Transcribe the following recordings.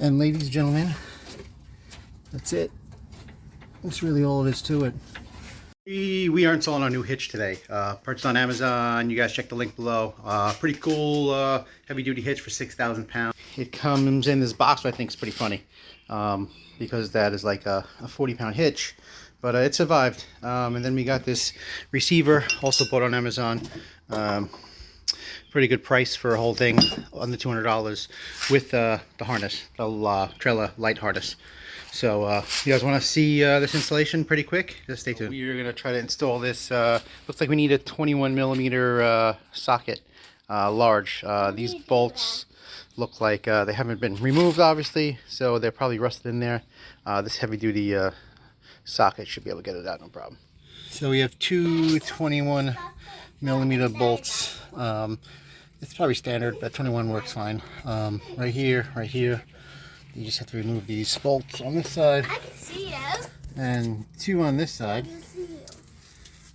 And ladies and gentlemen, that's it. That's really all it is to it. We are installing our new hitch today. Purchased on Amazon. You guys check the link below. Pretty cool heavy duty hitch for 6,000 pounds. It comes in this box, which I think is pretty funny because that is like a 40-pound hitch. But it survived. And then we got this receiver, also bought on Amazon. Pretty good price for a whole thing, under $200 with the harness, the trailer light harness. So you guys want to see this installation pretty quick? Just stay tuned. We're going to try to install this. Looks like we need a 21mm socket, large. These bolts look like they haven't been removed, obviously, so they're probably rusted in there. This heavy-duty socket should be able to get it out, no problem. So we have two 21mm bolts. It's probably standard, but 21 works fine. Right here. You just have to remove these bolts on this side. I can see you. And two on this side.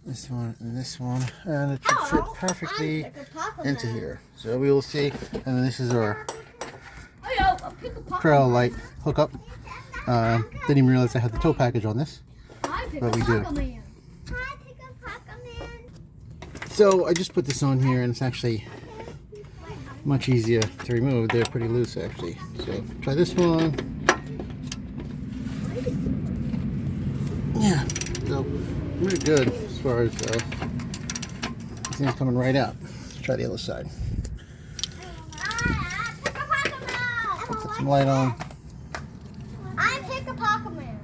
This one and this one. And it should fit perfectly into here. So we will see. And then this is our trail light hookup. Didn't even realize I had the tow package on this. But we do. So I just put this on here and it's actually much easier to remove. They're pretty loose actually. So try this one. Yeah, so pretty good as far as things coming right out. Let's try the other side. Put some light on. I'm Pick-a-Pocket-Man.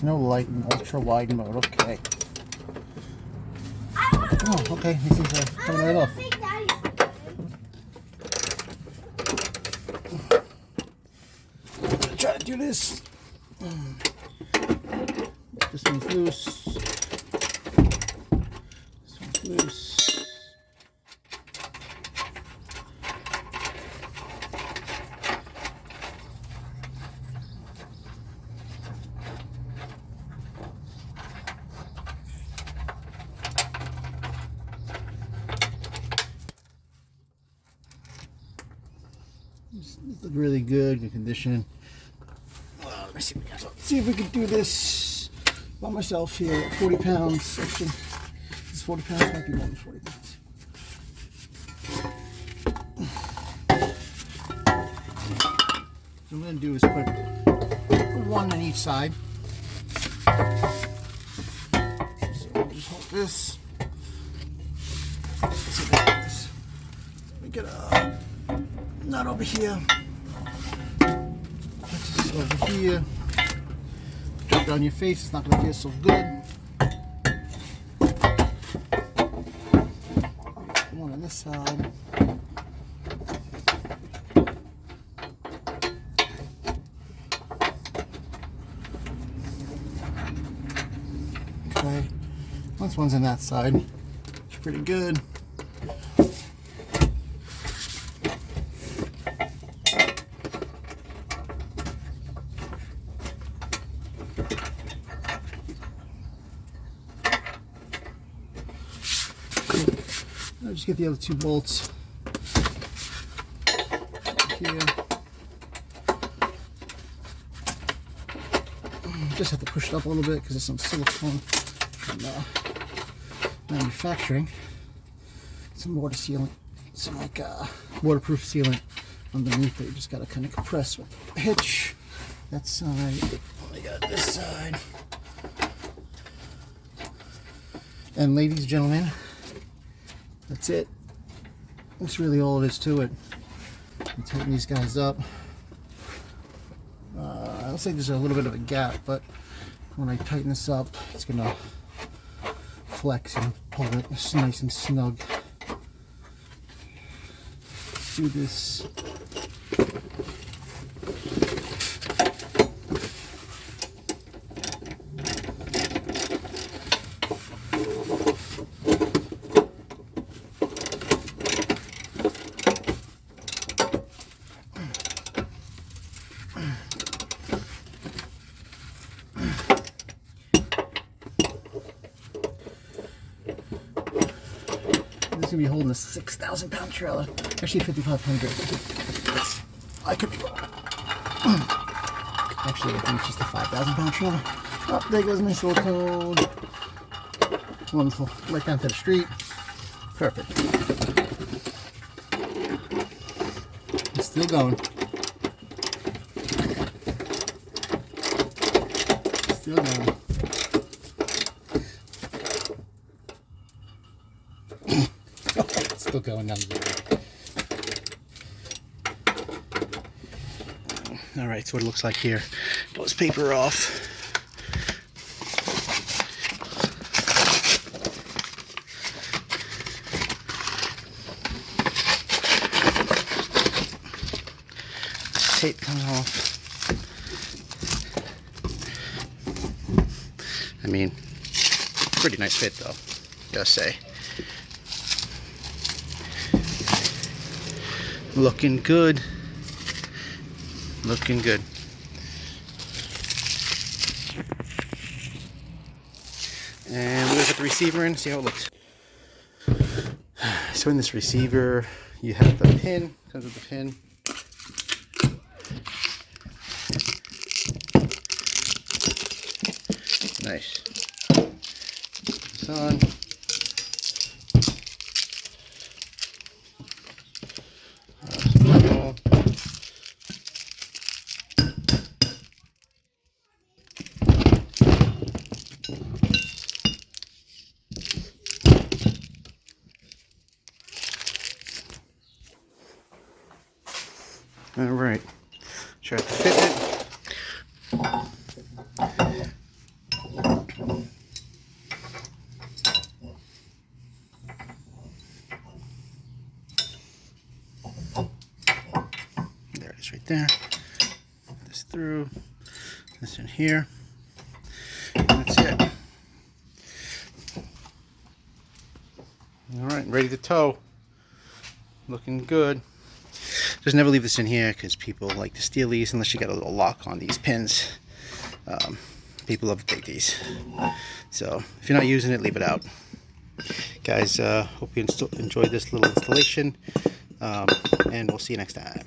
No light in ultra wide mode. Okay. Oh, okay. These things are coming right off. Try to do this. This one's loose. This one's loose. These look really good condition. Let me see if we can, see if we can do this by myself here at 40 pounds. Actually, this is 40 pounds, might be more than 40 pounds. So what I'm going to do is put one on each side. So we'll just hold this. So we get a nut over here. Over here, drop down your face, it's not going to feel so good. One on this side. Okay, once one's on that side, it's pretty good. I'll just get the other two bolts here. Just have to push it up a little bit because there's some silicone from manufacturing. Some water sealant, some like waterproof sealant underneath it. You just gotta kind of compress with the hitch. That side. I got this side. And ladies and gentlemen, that's it. That's really all it is to it. I'm tighten these guys up. I'll say there's a little bit of a gap, but when I tighten this up, it's gonna flex and pull it nice and snug. Let's do this. This is gonna be holding a 6,000 pound trailer, actually 5,500. I could Actually, I think it's just a 5,000-pound trailer. Oh, there goes my silicone. Wonderful. Right down to the street. Perfect. It's still going. Still going. It's still going down the road. Alright, so what it looks like here. Pull this paper off. Tape comes off. I mean, pretty nice fit though, gotta say. Looking good. Looking good. And we're gonna put the receiver in, see how it looks. So in this receiver, you have the pin, comes with the pin. Nice. Put this on. All right, try to fit it. There it is right there. Put this through, this in here. That's it. All right, ready to tow. Looking good. Just never leave this in here because people like to steal these unless you got a little lock on these pins. People love to take these. So if you're not using it, leave it out. Guys, hope you enjoyed this little installation. And we'll see you next time.